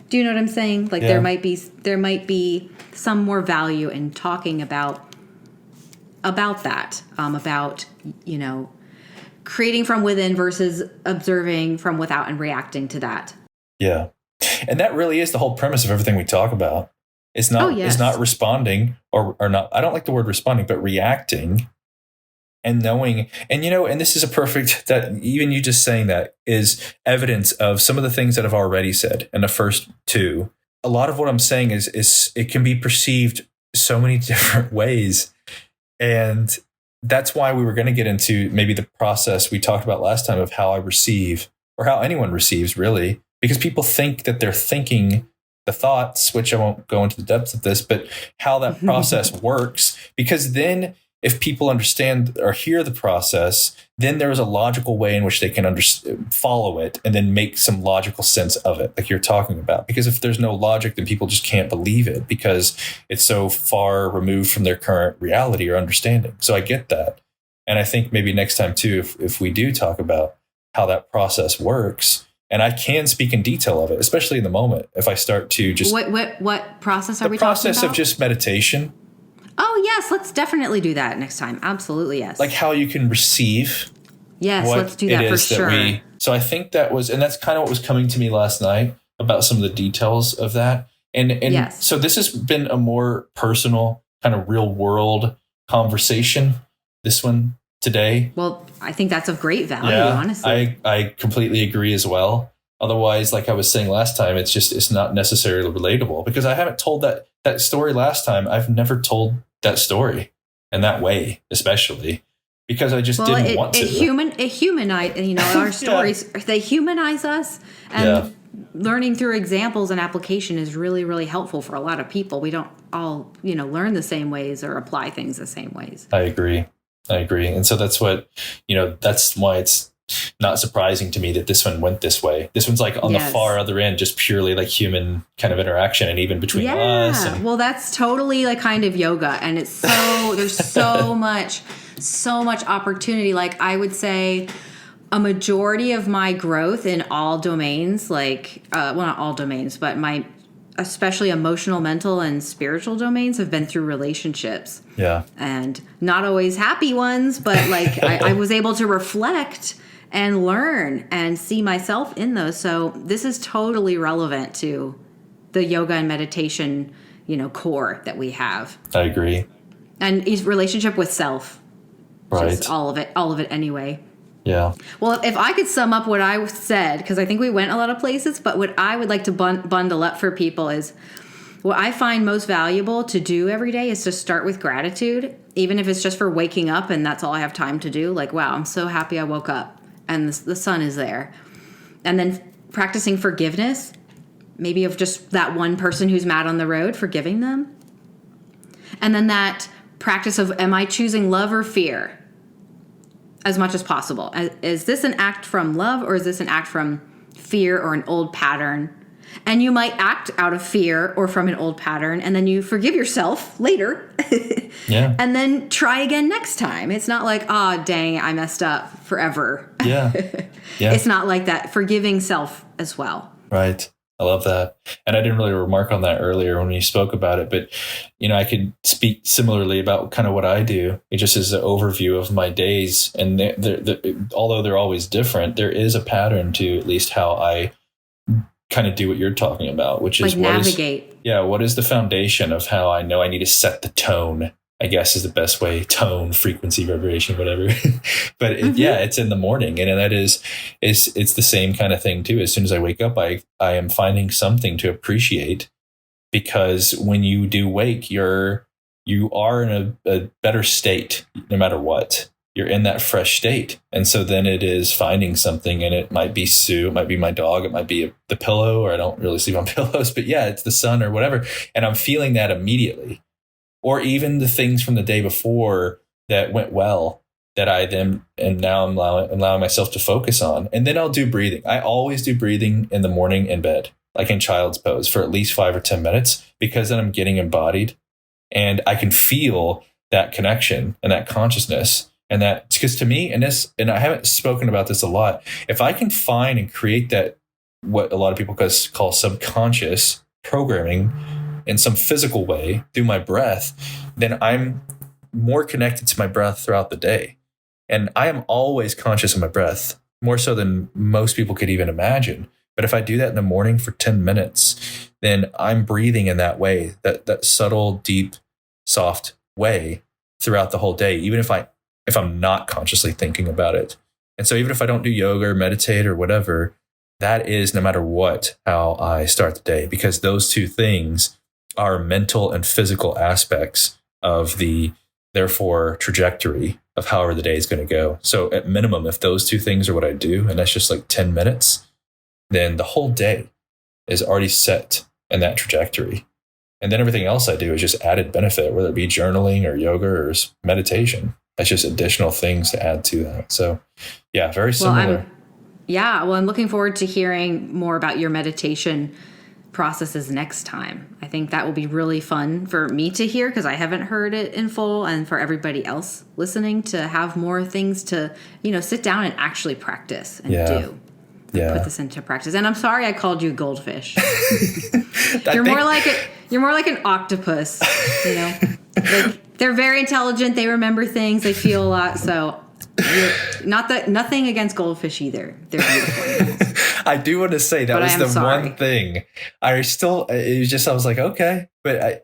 Do you know what I'm saying? Like, there might be some more value in talking about that, about, creating from within versus observing from without and reacting to that. Yeah. And that really is the whole premise of everything we talk about, is not responding or not. I don't like the word responding, but reacting and knowing. And, and this is a perfect, that even you just saying that is evidence of some of the things that I've already said in the first two. A lot of what I'm saying is it can be perceived so many different ways. And that's why we were going to get into maybe the process we talked about last time of how I receive, or how anyone receives, really, because people think that they're thinking the thoughts, which I won't go into the depths of this, but how that process works. Because then if people understand or hear the process, then there is a logical way in which they can follow it and then make some logical sense of it, like you're talking about. Because if there's no logic, then people just can't believe it because it's so far removed from their current reality or understanding. So I get that. And I think maybe next time too, if we do talk about how that process works, and I can speak in detail of it, especially in the moment, if I start to just... What process are we talking about? The process of just meditation. Oh, yes. Let's definitely do that next time. Absolutely, yes. Like how you can receive. Yes, let's do that for sure. So I think that was, and that's kind of what was coming to me last night about some of the details of that. And yes. So this has been a more personal, kind of real world conversation, this one today. Well, I think that's of great value, honestly. I completely agree as well. Otherwise, like I was saying last time, it's not necessarily relatable because I haven't told that story last time. I've never told that story in that way, especially because I just didn't want to. It humanize, our stories, they humanize us, and learning through examples and application is really, really helpful for a lot of people. We don't all, learn the same ways or apply things the same ways. I agree. And so that's what, that's why it's not surprising to me that this one went this way. This one's like on the far other end, just purely like human kind of interaction, and even between us. And... Well, that's totally like kind of yoga, and it's there's so much opportunity. Like I would say, a majority of my growth in all domains, not all domains, but my especially emotional, mental, and spiritual domains have been through relationships. Yeah, and not always happy ones, but like I was able to reflect and learn and see myself in those. So this is totally relevant to the yoga and meditation, core that we have. I agree. And his relationship with self. Right. Just all of it anyway. Yeah. Well, if I could sum up what I said, because I think we went a lot of places, but what I would like to bundle up for people is what I find most valuable to do every day is to start with gratitude, even if it's just for waking up and that's all I have time to do. Like, wow, I'm so happy I woke up and the sun is there. And then practicing forgiveness, maybe of just that one person who's mad on the road, forgiving them. And then that practice of, am I choosing love or fear? As much as possible. Is this an act from love, or is this an act from fear or an old pattern? And you might act out of fear or from an old pattern, and then you forgive yourself later. Yeah. And then try again next time. It's not like, dang, I messed up forever. Yeah. Yeah. It's not like that. Forgiving self as well. Right. I love that. And I didn't really remark on that earlier when you spoke about it, but I could speak similarly about kind of what I do. It just is an overview of my days. And although they're always different, there is a pattern to at least how I kind of do what you're talking about, which is navigate. What is the foundation of how I know I need to set the tone, I guess is the best way. Tone, frequency, vibration, whatever. But it's in the morning. And that it's the same kind of thing too. As soon as I wake up, I am finding something to appreciate, because when you do wake, you are in a better state, no matter what. You're in that fresh state. And so then it is finding something, and it might be Sue, it might be my dog, it might be the pillow, or I don't really sleep on pillows, but it's the sun or whatever. And I'm feeling that immediately. Or even the things from the day before that went well that I then, and now I'm allowing myself to focus on. And then I'll do breathing. I always do breathing in the morning in bed, like in child's pose, for at least 5 or 10 minutes, because then I'm getting embodied and I can feel that connection and that consciousness. And that, because to me, and I haven't spoken about this a lot, if I can find and create that, what a lot of people call subconscious programming, in some physical way through my breath, then I'm more connected to my breath throughout the day. And I am always conscious of my breath, more so than most people could even imagine. But if I do that in the morning for 10 minutes, then I'm breathing in that way, that subtle, deep, soft way throughout the whole day, even if I'm not consciously thinking about it. And so even if I don't do yoga or meditate or whatever, that is, no matter what, how I start the day, because those two things are mental and physical aspects of the, therefore, trajectory of however the day is going to go. So at minimum, if those two things are what I do, and that's just like 10 minutes, then the whole day is already set in that trajectory. And then everything else I do is just added benefit, whether it be journaling or yoga or meditation. That's just additional things to add to that. So yeah, very similar. I'm looking forward to hearing more about your meditation processes next time. I think that will be really fun for me to hear, because I haven't heard it in full, and for everybody else listening to have more things to, sit down and actually practice and do. Yeah. Put this into practice. And I'm sorry I called you goldfish. You're more like an octopus, Like, they're very intelligent, they remember things, they feel a lot, so nothing against goldfish either. They're beautiful animals. I do want to say that was the one thing. I was like, okay, but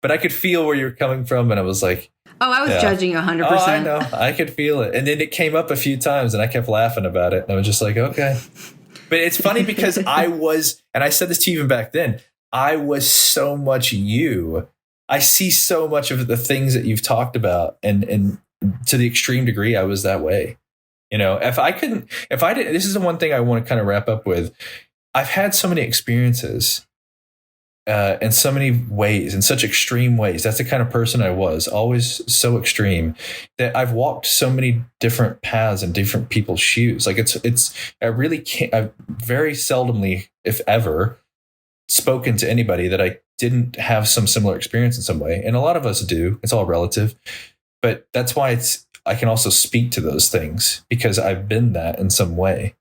I could feel where you're coming from, and I was like, oh, I was judging you 100%. Oh, I know. I could feel it. And then it came up a few times, and I kept laughing about it. And I was just like, okay. But it's funny because and I said this to you even back then, I was so much you. I see so much of the things that you've talked about, and to the extreme degree, I was that way. If I didn't, this is the one thing I want to kind of wrap up with. I've had so many experiences in so many ways, in such extreme ways. That's the kind of person I was, always so extreme, that I've walked so many different paths in different people's shoes. Like I really can't, I've very seldomly, if ever, spoken to anybody that I didn't have some similar experience in some way. And a lot of us do. It's all relative. But that's why I can also speak to those things, because I've been that in some way,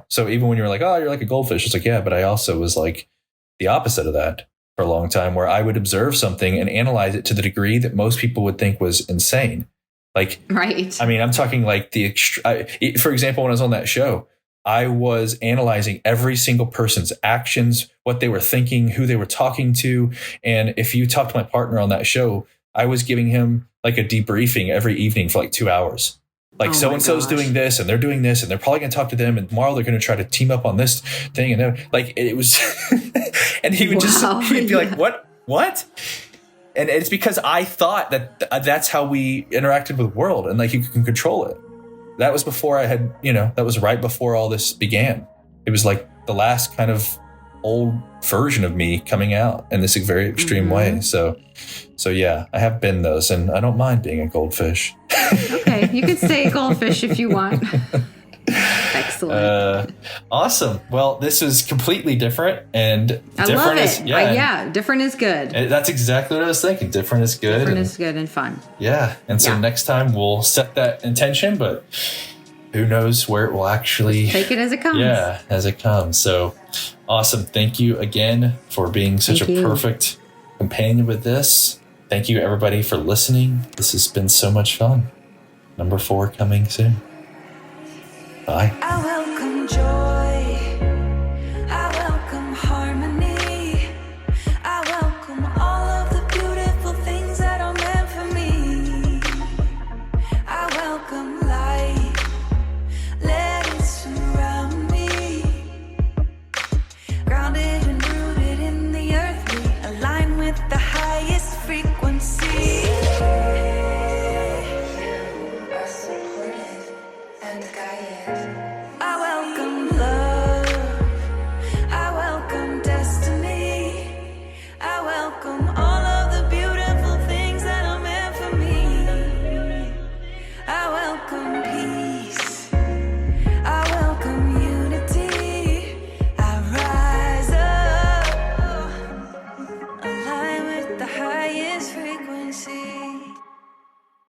So even when you're like, oh, you're like a goldfish, it's like, yeah, but I also was like the opposite of that for a long time, where I would observe something and analyze it to the degree that most people would think was insane. Like, right. I mean, I'm talking like for example, when I was on that show, I was analyzing every single person's actions, what they were thinking, who they were talking to. And if you talk to my partner on that show, I was giving him like a debriefing every evening for like 2 hours. Like, so-and-so's doing this, and they're doing this, and they're probably going to talk to them, and tomorrow they're going to try to team up on this thing. And then, like, it was, and he'd be like, what? And it's because I thought that that's how we interacted with the world, and like, you can control it. That was before I had, that was right before all this began. It was like the last kind of old version of me coming out in this very extreme way. So yeah, I have been those, and I don't mind being a goldfish. Okay, you can stay a goldfish if you want. Excellent. Awesome. Well, this is completely different, and I love it. Different is good. That's exactly what I was thinking. Different is good. Different is good and fun. Yeah. And so next time we'll set that intention, but who knows where it will actually take it as it comes. Yeah, as it comes. So awesome. Thank you again for being such a perfect companion with this. Thank you, everybody, for listening. This has been so much fun. Number 4 coming soon. Bye. I welcome joy. I welcome harmony. I welcome all of the beautiful things that are meant for me. I welcome light. Let it surround me. Grounded and rooted in the earth, we align with the highest frequency. You are supported and guided.